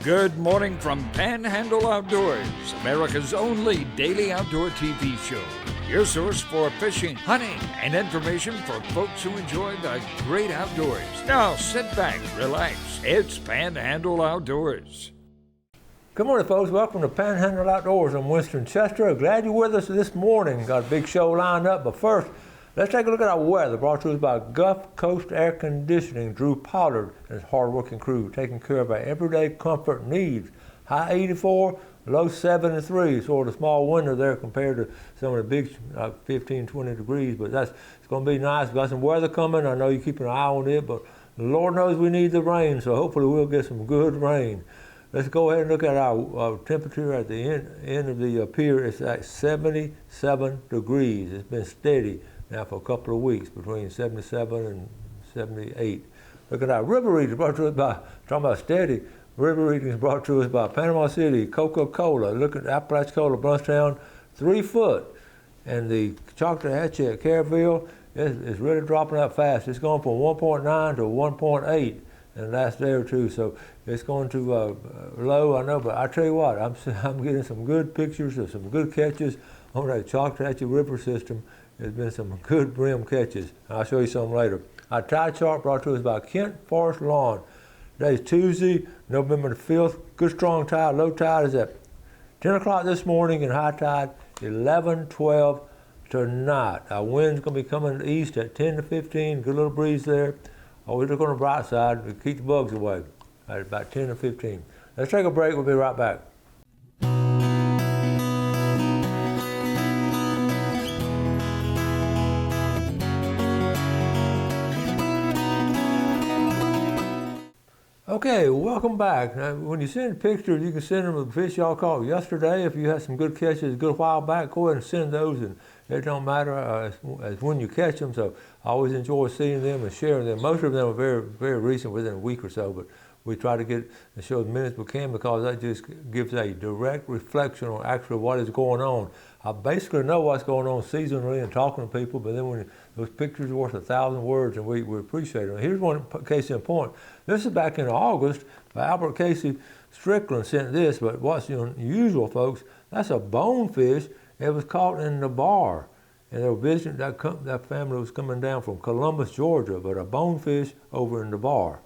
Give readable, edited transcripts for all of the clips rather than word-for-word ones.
Good morning from Panhandle Outdoors, America's only daily outdoor TV show. Your source for fishing, hunting, and information for folks who enjoy the great outdoors. Now sit back, relax. It's Panhandle Outdoors. Good morning, folks. Welcome to Panhandle Outdoors. I'm Winston Chester. Glad you're with us this morning. Got a big show lined up, but first, let's take a look at our weather, brought to us by Gulf Coast Air Conditioning. Drew Pollard and his hard-working crew taking care of our everyday comfort needs. High 84, low 73, sort of a small window there compared to some of the big 15, 20 degrees, but it's going to be nice. We've got some weather coming. I know you're keeping an eye on it, but the Lord knows we need the rain, so hopefully we'll get some good rain. Let's go ahead and look at our temperature at the end of the pier. It's at 77 degrees. It's been steady now for a couple of weeks, between 77 and 78. Look at our river readings brought to us by, talking about steady, river readings brought to us by Panama City, Coca-Cola. Look at Apalachicola, Brunstown, 3 foot. And the Chocolate Hatchet at Caryville is really dropping out fast. It's going from 1.9 to 1.8 in the last day or two. So it's going to low, I know, but I tell you what, I'm getting some good pictures of some good catches on that Chocolate Hatchet River system. There's been some good brim catches. I'll show you some later. Our tide chart brought to us by Kent Forest Lawn. Today's Tuesday, November the 5th. Good strong tide. Low tide is at 10 o'clock this morning and high tide 11:12 tonight. Our wind's going to be coming east at 10 to 15. Good little breeze there. Always look on the bright side to keep the bugs away at about 10 to 15. Let's take a break. We'll be right back. Okay, welcome back. Now, when you send pictures, you can send them of the fish y'all caught yesterday. If you had some good catches a good while back, go ahead and send those, and it don't matter as when you catch them. So I always enjoy seeing them and sharing them. Most of them are very, very recent, within a week or so, but we try to get and show as many as we can because that just gives a direct reflection on actually what is going on. I basically know what's going on seasonally and talking to people, but then when those pictures are worth 1,000 words, and we appreciate them. Here's one case in point. This is back in August. Albert Casey Strickland sent this, but what's unusual, folks, that's a bonefish. It was caught in the bar. And they were visiting, that family was coming down from Columbus, Georgia, but a bonefish over in the bar.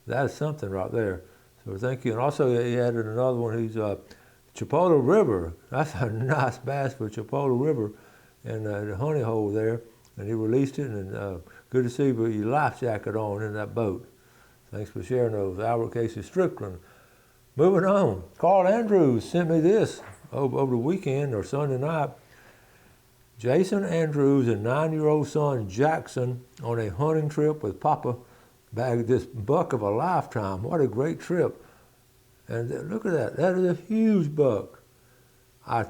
That's something right there. So thank you. And also he added another one. He's Chipotle River. That's a nice bass for Chipotle River and the honey hole there. And he released it, and good to see you with your life jacket on in that boat. Thanks for sharing those. Albert Casey Strickland. Moving on. Carl Andrews sent me this over the weekend or Sunday night. Jason Andrews and 9-year-old son Jackson on a hunting trip with Papa bagged this buck of a lifetime. What a great trip. And look at that. That is a huge buck. I'm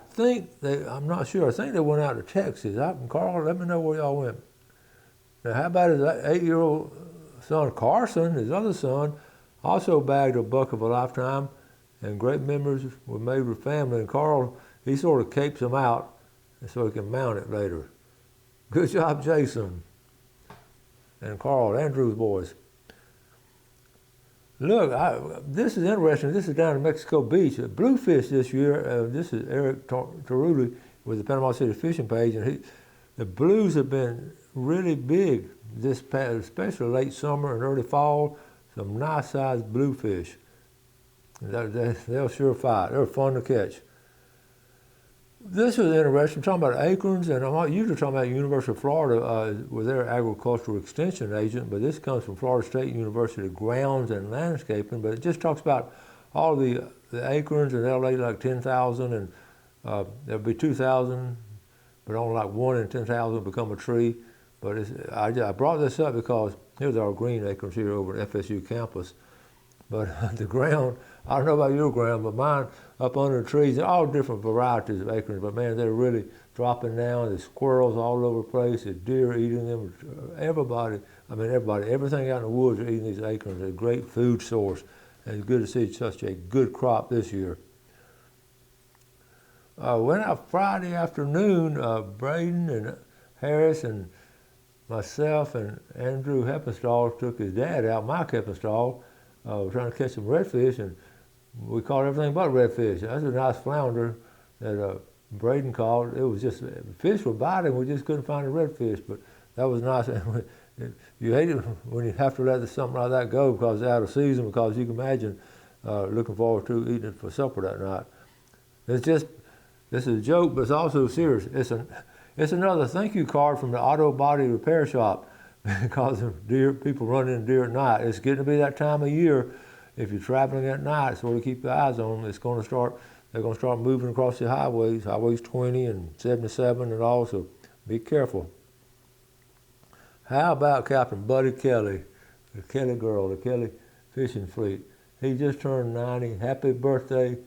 not sure. I think they went out to Texas. Carl, let me know where y'all went. Now, how about his 8-year-old son Carson, his other son, also bagged a buck of a lifetime, and great memories were made with family. And Carl, he sort of capes them out so he can mount it later. Good job, Jason. And Carl, Andrews boys. Look, this is interesting. This is down in Mexico Beach. Bluefish this year, this is Eric Taruli with the Panama City Fishing Page, and the blues have been really big this past, especially late summer and early fall. Some nice sized bluefish. They'll sure fight. They're fun to catch. This was interesting. I'm talking about acorns, and I'm usually talking about University of Florida with their agricultural extension agent, but this comes from Florida State University Grounds and Landscaping, but it just talks about all the acorns, and they'll lay like 10,000, and there'll be 2,000, but only like 1 in 10,000 become a tree. But I brought this up because here's our green acorns here over at FSU campus. But the ground, I don't know about your ground, but mine up under the trees, they're all different varieties of acorns, but man, they're really dropping down. There's squirrels all over the place, there's deer eating them. Everything out in the woods are eating these acorns. They're a great food source, and it's good to see such a good crop this year. Went out Friday afternoon, Braden and Harris and myself and Andrew Heppenstall took his dad out, Mike Heppenstall, trying to catch some redfish, and we caught everything but redfish. That's a nice flounder that Braden caught. It was just, fish were biting, we just couldn't find a redfish, but that was nice. You hate it when you have to let something like that go because it's out of season, because you can imagine looking forward to eating it for supper that night. This is a joke, but it's also serious. It's another thank you card from the auto body repair shop because of people running into deer at night. It's getting to be that time of year. If you're traveling at night, so to keep your eyes on. They're going to start moving across the highways 20 and 77 and all. So be careful. How about Captain Buddy Kelly, the Kelly girl, the Kelly fishing fleet? He just turned 90. Happy birthday,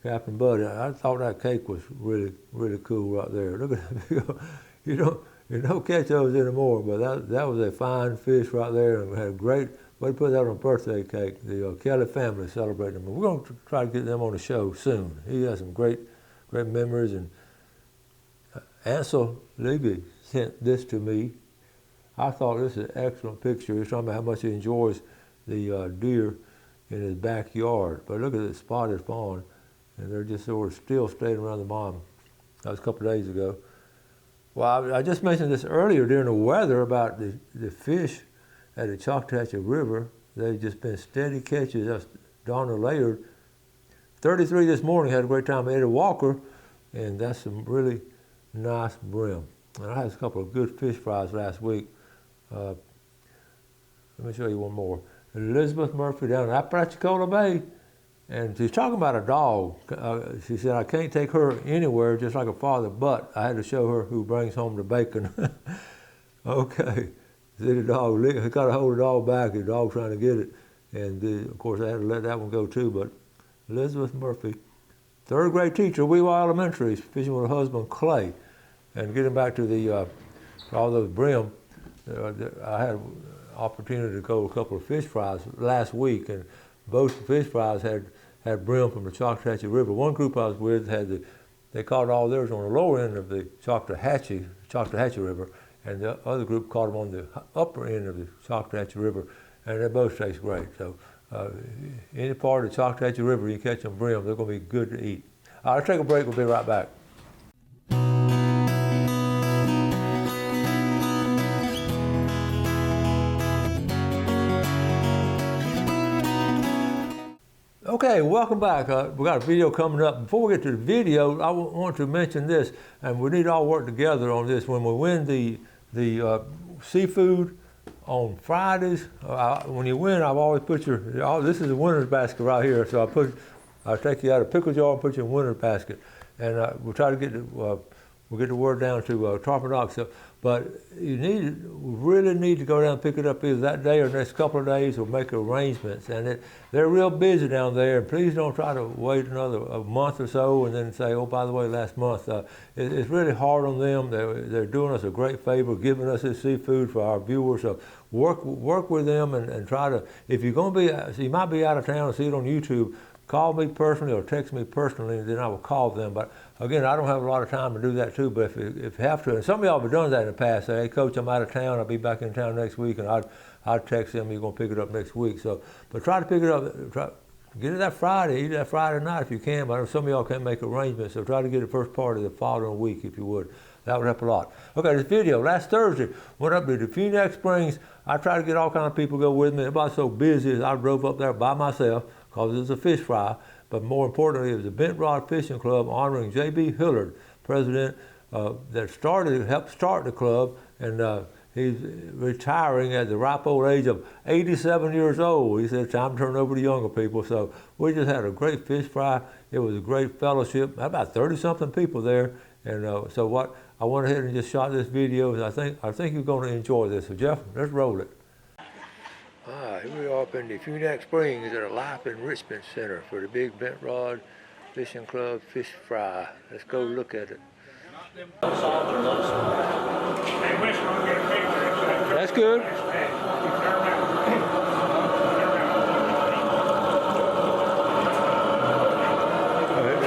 Captain Buddy. I thought that cake was really, really cool right there. Look at that. You don't catch those anymore, but that was a fine fish right there, and we had a great way to put that on a birthday cake. The Kelly family celebrating them. We're going to try to get them on the show soon. He has some great memories, and Ansel Levy sent this to me. I thought this is an excellent picture. He's talking about how much he enjoys the deer in his backyard. But look at the spotted fawn, and they're just sort of still staying around the bottom. That was a couple of days ago. Well, I just mentioned this earlier during the weather about the fish at the Choctawhatchee River. They've just been steady catches. That's Donna Laird. 33 this morning, had a great time with Eddie Walker, and that's some really nice brim. And I had a couple of good fish fries last week. Let me show you one more. Elizabeth Murphy down in Apalachicola Bay, and she's talking about a dog. She said, I can't take her anywhere just like a father, but I had to show her who brings home the bacon. Okay. See the dog, he got to hold the dog back, the dog trying to get it. And of course I had to let that one go too, but Elizabeth Murphy, third grade teacher at Weewah Elementary, fishing with her husband Clay. And getting back to all those brim, I had an opportunity to go to a couple of fish fries last week, and both fish fries had brim from the Choctawhatchee River. One group I was with they caught all theirs on the lower end of the Choctawhatchee River, and the other group caught them on the upper end of the Choctawhatchee River, and they both taste great. So any part of the Choctawhatchee River you catch them brim, they're going to be good to eat. I'll take a break, we'll be right back. Okay, welcome back. We got a video coming up. Before we get to the video, I want to mention this, and we need to all work together on this. When we win the seafood on Fridays, when you win, I've always put this is a winner's basket right here. So I'll take you out of pickle jar and put you in winner's basket, and we'll try to get the word down to Tarpon Rock. So, but we really need to go down and pick it up either that day or the next couple of days, or make arrangements. And they're real busy down there. And please don't try to wait a month or so and then say, oh, by the way, last month. It's really hard on them. They're doing us a great favor, giving us this seafood for our viewers. So work with them and try to. If you're going to be, you might be out of town and see it on YouTube. Call me personally or text me personally, and then I will call them. But again, I don't have a lot of time to do that too, but if you have to, and some of y'all have done that in the past, say, hey coach, I'm out of town, I'll be back in town next week, and I'd text them, you're gonna pick it up next week. So, but try to pick it up, get it that Friday, eat that Friday night if you can, but I know some of y'all can't make arrangements, so try to get the first part of the following week if you would. That would help a lot. Okay, this video, last Thursday, went up to the Phoenix Springs. I tried to get all kinds of people to go with me. Everybody's so busy, I drove up there by myself, because it was a fish fry, but more importantly, it was a Bent Rod Fishing Club honoring J.B. Hillard, president that helped start the club, and he's retiring at the ripe old age of 87 years old. He said, time to turn over to younger people. So we just had a great fish fry. It was a great fellowship, about 30-something people there. And so what I went ahead and just shot this video. I think you're going to enjoy this. So Jeff, let's roll it. Here we are up in the Phoenix Springs at a Life Enrichment Center for the Big Bent Rod Fishing Club Fish Fry. Let's go look at it. That's good.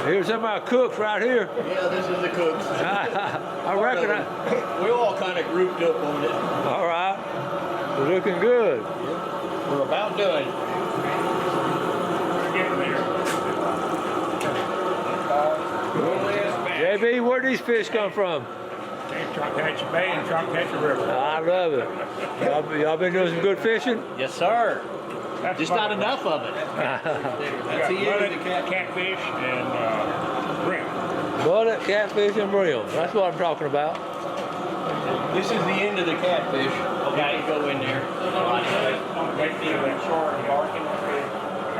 Here's some of our cooks right here. Yeah, this is the cooks. I reckon we all kind of grouped up on it. All right. We're looking good. We're about done. these fish come from? Chalkhatchee Bay and Chalkhatchee River. I love it. Y'all been doing some good fishing? Yes, sir. That's Just fun. not enough of it. That's the mullet, catfish, and brim. Mullet, catfish, and brim. That's what I'm talking about. This is the end of the catfish. Okay, go in there. Wait till that shore and darken.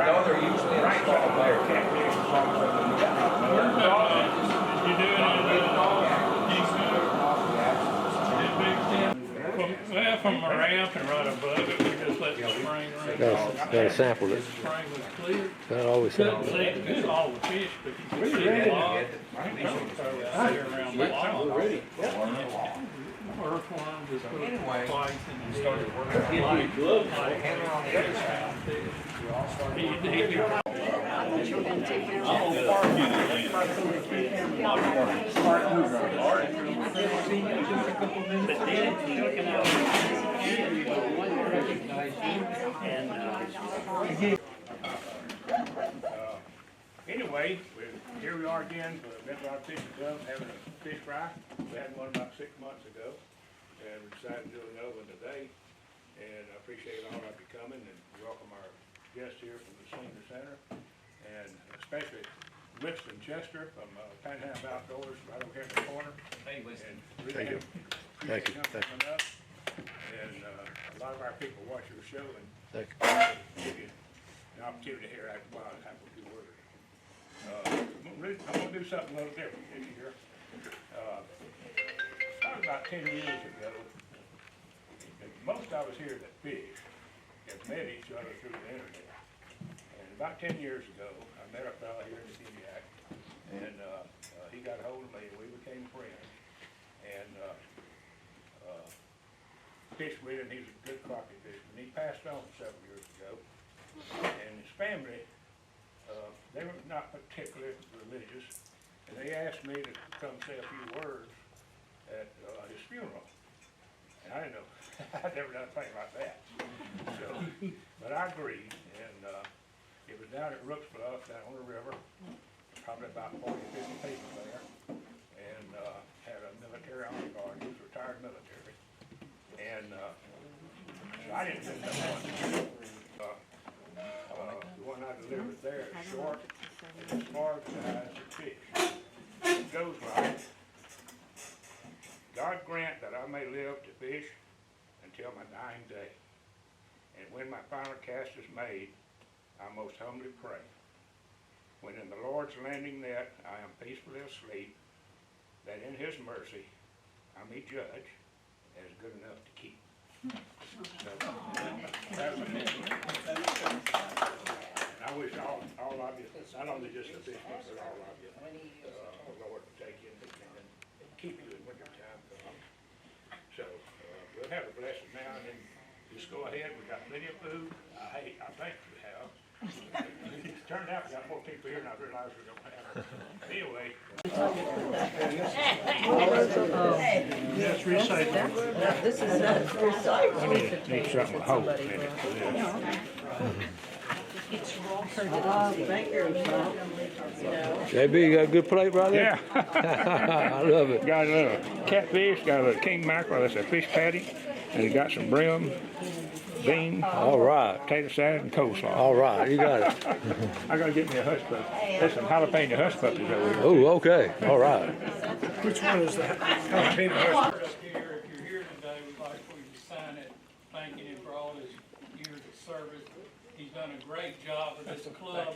No, they're usually in Right side there, catfish and salmon. You do it well, from a ramp and right above it, we just let the spring run. Gotta sample it. The spring was clear. That always Couldn't happens. see all the fish, but you could see a lot. Around the log. Earthworm just put it twice and he started working like hanging on the other side. Anyway, here we are again for the Midland Fishing Club having a fish fry. We had one about 6 months ago, and we decided to do another one today. And I appreciate all of you coming and welcome our guests here from the Senior Center, and especially Winston Chester from Panhandle Outdoors right over here in the corner. Hey, Winston. And Thank you. Thank you. appreciate him coming up. And a lot of our people watch your show and Thank you. give you an opportunity to hear after a while and have a few words. I'm gonna do something a little different this year. Probably about 10 years ago, most of us here that fish have met each other through the internet. And about 10 years ago, I met a fella here in the Indiac, and he got a hold of me, and we became friends. And fished with him. He's a good crappie fisherman. He passed on several years ago, and his family, they were not particularly religious, and they asked me to come say a few words at his funeral. And I didn't know, I'd never done a thing like that. So, but I agreed, and it was down at Rooks Bluff, down on the river, probably about 40, 50 people there, and had a military on guard. He was retired military, and so I didn't think that one. The one I delivered there is short and as far as the eyes of fish. It goes like, God grant that I may live to fish until my dying day. And when my final cast is made, I most humbly pray. When in the Lord's landing net I am peacefully asleep, that in his mercy I may judge as good enough to keep. So, that was it. And I wish all of you, not only just the fishermen, but all of you, the Lord will take you and keep you when your time comes. So, we'll have a blessing now, and then just go ahead. We've got plenty of food. I think we have. It turned out we got more people here than I realized we don't have. Anyway. That's recycled. This is not recycled. Need something with holes in it for this. JB, you got a good plate, brother? Yeah. I love it. Got a little catfish, got a little king mackerel, that's a fish patty, and it got some brim, bean, All right. potato salad, and coleslaw. All right, you got it. I gotta get me a hush puppy. There's some jalapeno hush puppies over here. Oh, okay. All right. Which one is that? Jalapeno hush puppy. If you're here today, we'd like for you to sign it, thanking him for all his years of service. He's done a great job with this club.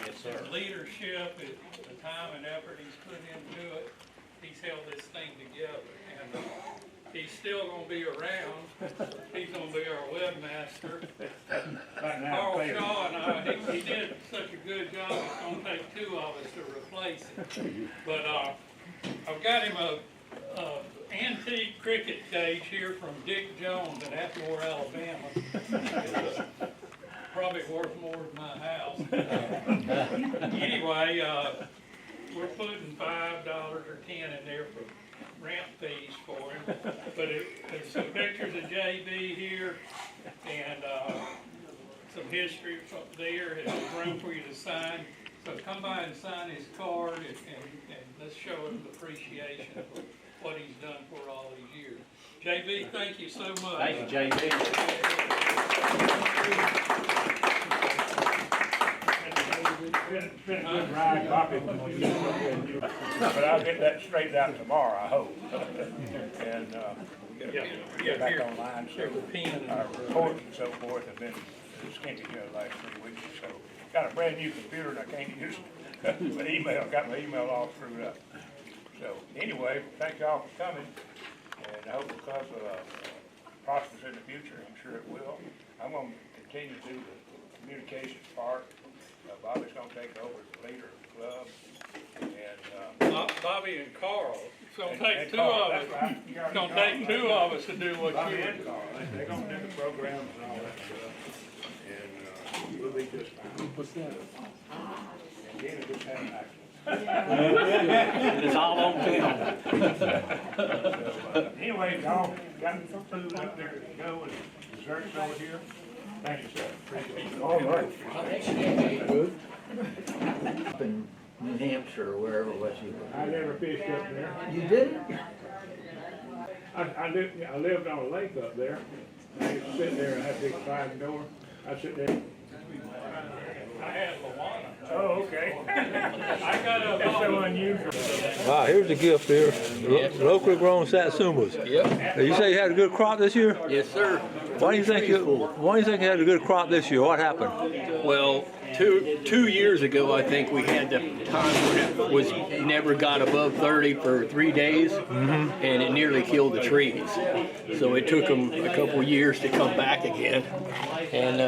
His leadership, the time and effort he's put into it, he's held this thing together. And he's still gonna be around. He's gonna be our webmaster. Right now, Carl playing. Shaw and I, he did such a good job, it's gonna take two of us to replace him. But, I've got him a antique cricket cage here from Dick Jones in Atmore, Alabama. Probably worth more than my house. Anyway, we're putting $5 or 10 in there for ramp fees for him. But there's some pictures of JB here and some history from there. There's room for you to sign. So come by and sign his card and let's show him appreciation for what he's done for all these years. JB, thank you so much. Thank you, JB. It's been a good ride, Bobby. But I'll get that straightened out tomorrow, I hope. And get back online, so our reports and so forth have been skinny the last 3 weeks or so. Got a brand new computer and I can't use my email, got my email all screwed up. So anyway, thank y'all for coming, and I hope the club prospers in the future. I'm sure it will. I'm going to continue to do the communications part. Bobby's going to take over as the leader of the club, and Bobby and Carl. It's going to take and two Carl, of that's us. right. You It's already going to know take two of us to do what Bobby you and do. Carl, they're going to do the programs and all that stuff, and we'll be just fine. What's that? And then it just had an accident. It's all on film. So, anyway, y'all got some food up there to go and desserts over here. Thank you, sir. Appreciate it. All right. Up in New Hampshire or wherever it was you were. I never fished up there. You didn't? I lived on a lake up there. I used to sit there and had a big sliding door. I'd sit there. I had Luana. Oh, okay. I got That's so a unusual. Wow, here's a gift here. Locally grown satsumas. Yep. You say you had a good crop this year? Yes, sir. Why do you think you had a good crop this year? What happened? Well, two years ago, I think we had the time when it was never got above 30 for 3 days, and it nearly killed the trees. So it took them a couple years to come back again. And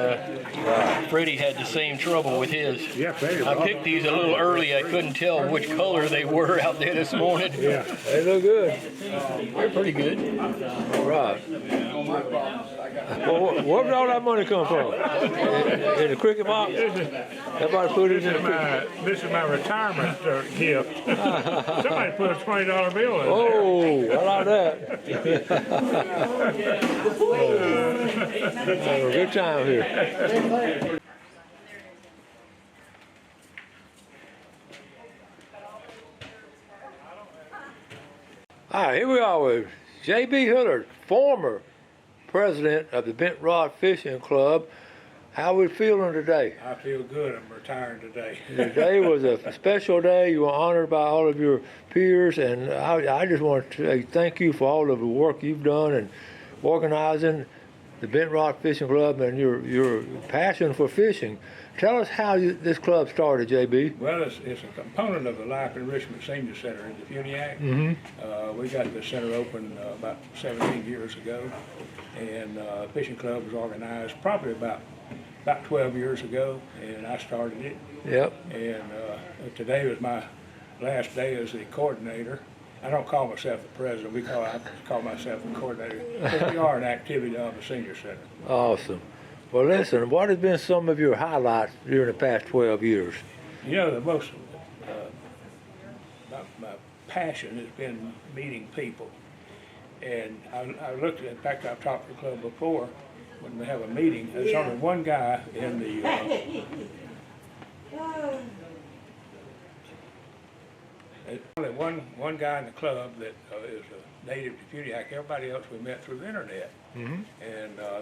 Freddie had the same trouble with his. Yeah, Freddie. I picked these a little early. I couldn't tell which color they were out there this morning. Yeah. They look good. They're pretty good. Right. Well, where did all that money come from? In the cricket box? Everybody put it in the cricket. This is my retirement gift. Somebody put a $20 bill in there. Oh, I like that. Have a good time here. All right, here we are with J.B. Hillard, former president of the Bent Rod Fishing Club. How are we feeling today? I feel good. I'm retiring today. Today was a special day. You were honored by all of your peers, and I just want to say thank you for all of the work you've done and organizing the Bent Rod Fishing Club and your passion for fishing. Tell us how this club started, JB. Well, it's a component of the Life Enrichment Senior Center in the Funiac. We got the center open about 17 years ago, and the fishing club was organized probably about 12 years ago, and I started it. Yep. And today was my last day as the coordinator. I don't call myself the president. I call myself the coordinator. But we are an activity of the senior center. Awesome. Well, listen, what has been some of your highlights during the past 12 years? You know, the most, my passion has been meeting people. And I looked at, in fact, I've talked to the club before, when we have a meeting, there's only one guy in the, there's only one guy in the club that is a native to Funiac. Everybody else we met through the internet. And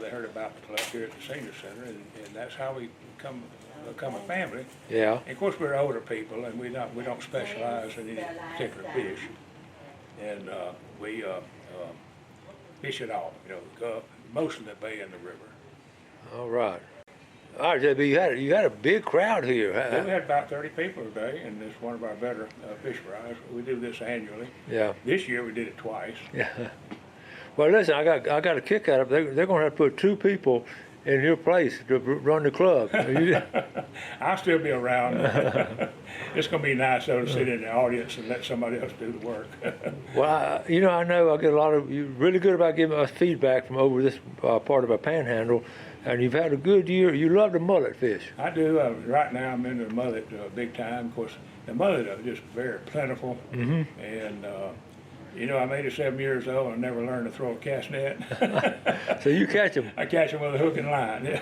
they heard about the club here at the senior center, and that's how we become a family. Yeah. And of course, we're older people, and we don't specialize in any particular fish, and we fish it all. You know, go up most of the bay and the river. All right. All right, JB, you had a big crowd here. Then we had about 30 people today, and it's one of our better fish fries. We do this annually. Yeah. This year we did it twice. Yeah. Well, listen, I got a kick out of it. They're going to have to put 2 people in your place to run the club. I'll still be around. It's going to be nice though to sit in the audience and let somebody else do the work. Well, I know I get a lot of, you're really good about giving us feedback from over this part of our Panhandle, and you've had a good year. You love the mullet fish. I do. Right now I'm into the mullet big time. Of course, the mullet are just very plentiful. And, I'm 87 years old and never learned to throw a cast net. So you catch them. I catch them with a hook and line.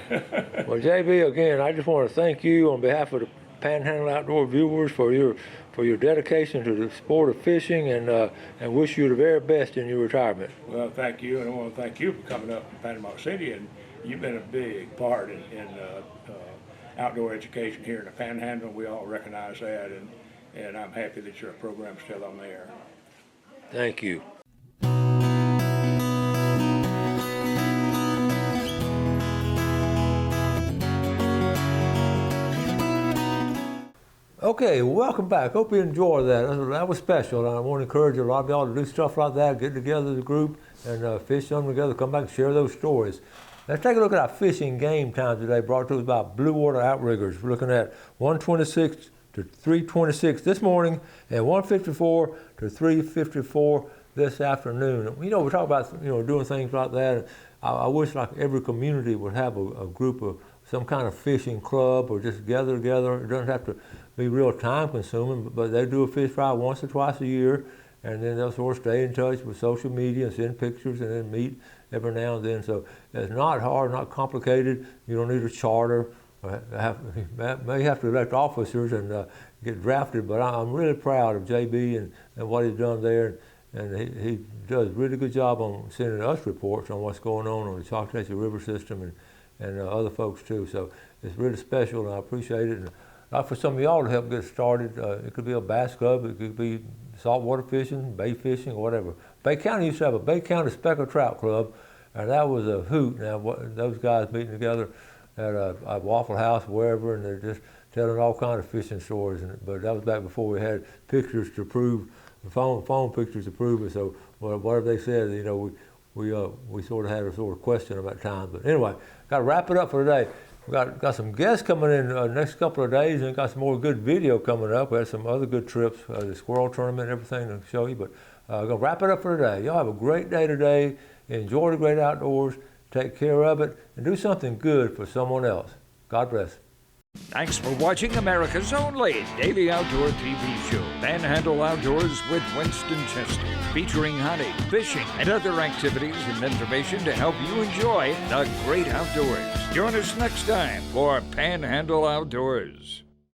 Well, JB, again, I just want to thank you on behalf of the Panhandle Outdoor viewers for your dedication to the sport of fishing, and wish you the very best in your retirement. Well, thank you, and I want to thank you for coming up to Panama City, and you've been a big part in outdoor education here in the Panhandle. We all recognize that, and I'm happy that your program's still on the air. Thank you. Okay, welcome back. Hope you enjoyed that. That was special, and I want to encourage a lot of y'all to do stuff like that, get together as a group and fish something together, come back and share those stories. Let's take a look at our fishing game time today, brought to us by Blue Water Outriggers. We're looking at 126 to 326 this morning and 154 to 354 this afternoon. You know, we talk about doing things like that. I wish like every community would have a group of some kind of fishing club, or just gather together. It doesn't have to be real time consuming, but they do a fish fry once or twice a year, and then they'll sort of stay in touch with social media and send pictures and then meet every now and then. So it's not hard, not complicated. You don't need a charter. May have to elect officers and get drafted, but I'm really proud of JB and what he's done there. And he does a really good job on sending us reports on what's going on the Choctaw River system and other folks too. So it's really special, and I appreciate it. And for some of y'all to help get started, it could be a bass club, it could be saltwater fishing, bay fishing, or whatever. Bay County used to have a Bay County Speckled Trout Club, and that was a hoot. Now, those guys meeting together at a Waffle House, wherever, and they're just telling all kinds of fishing stories. But that was back before we had pictures to prove, phone pictures to prove it. So whatever they said, we sort of had a sort of question about time. But anyway, got to wrap it up for today. We got some guests coming in next couple of days, and got some more good video coming up. We had some other good trips, the squirrel tournament and everything to show you. But I'm going to wrap it up for today. Y'all have a great day today. Enjoy the great outdoors. Take care of it, and do something good for someone else. God bless. Thanks for watching America's only daily outdoor TV show, Panhandle Outdoors with Winston Chester, featuring hunting, fishing, and other activities and information to help you enjoy the great outdoors. Join us next time for Panhandle Outdoors.